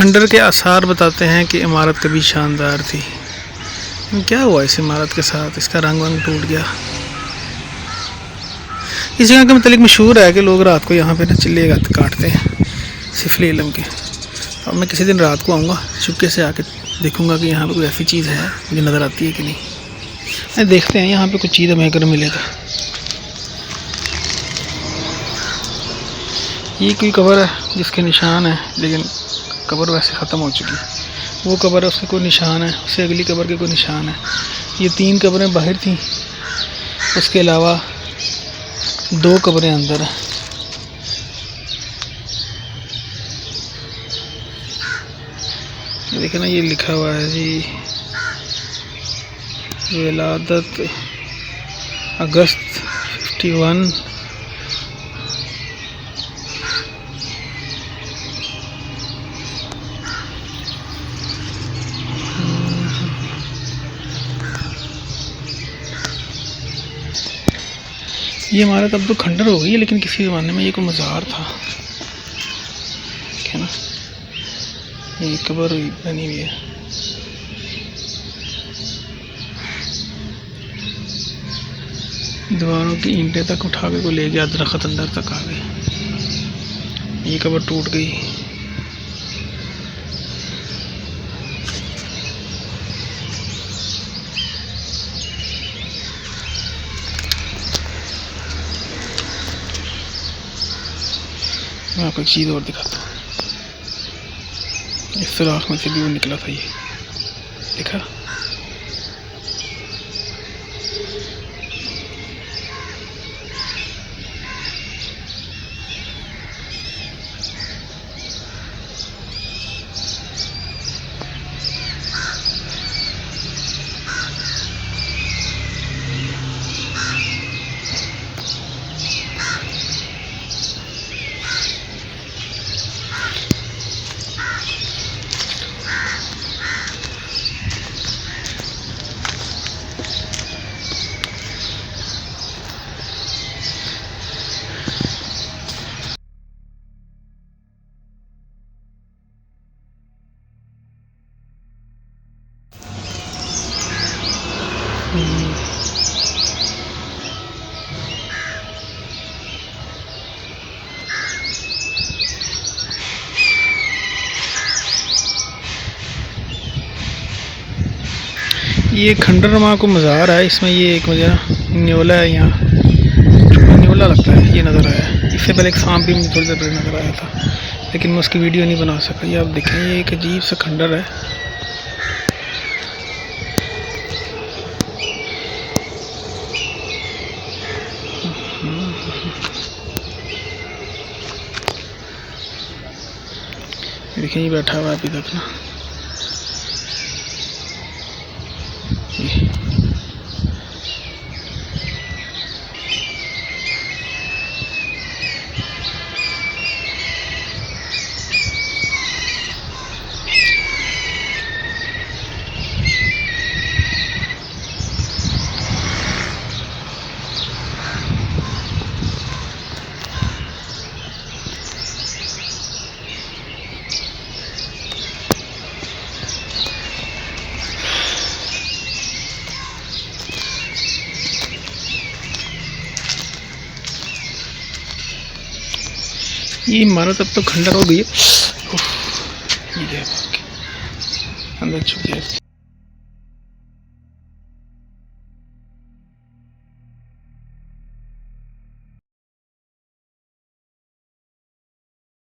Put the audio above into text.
खंडर के आसार बताते हैं कि इमारत कभी शानदार थी। क्या हुआ इस इमारत के साथ? इसका रंग वंग टूट गया। इस जगह के मतलब मशहूर है कि लोग रात को यहाँ पे ना चिल्ले काटते हैं सिफली इलम के। अब मैं किसी दिन रात को आऊँगा, चुपके से आके देखूँगा कि यहाँ पे कोई ऐसी चीज़ है मुझे नज़र आती है कि नहीं। मैं देखते हैं यहाँ पे कुछ चीज़ हमें अगर मिले तो। ये कोई कब्र है जिसके निशान है, लेकिन कब्र वैसे ख़त्म हो चुकी है। वो कब्र है उसके कोई निशान है, उससे अगली कब्र के कोई निशान है। ये 3 कब्रें बाहर थी, उसके अलावा 2 कब्रें अंदर हैं। देखिए ना, ये लिखा हुआ है जी, विलादत अगस्त 51। ये इमारत अब तो खंडर हो गई है, लेकिन किसी ज़माने में ये कोई मज़ार था। ठीक है ना, ये कब्र बनी हुई है। दीवारों की ईंटें तक उठा के को ले गया, दरख्त अंदर तक आ गए। ये कब्र टूट गई। मैं आपको एक चीज़ और दिखाता हूँ। इस सुराख में से भी वो निकला था, ये देखा। ये खंडर माँ को मज़ार है। इसमें ये एक मुझे न्योला है, यहाँ न्योला लगता है, ये नज़र आया। इससे पहले एक सांप भी मुझे थोड़ी देर पहले नज़र आया था, लेकिन मैं उसकी वीडियो नहीं बना सका। ये आप देखें, ये एक अजीब सा खंडर है। देखिए, ये बैठा हुआ है अभी तक ना। ये इमारत अब तो खंडर हो गई है। ये अंदर छुप गया।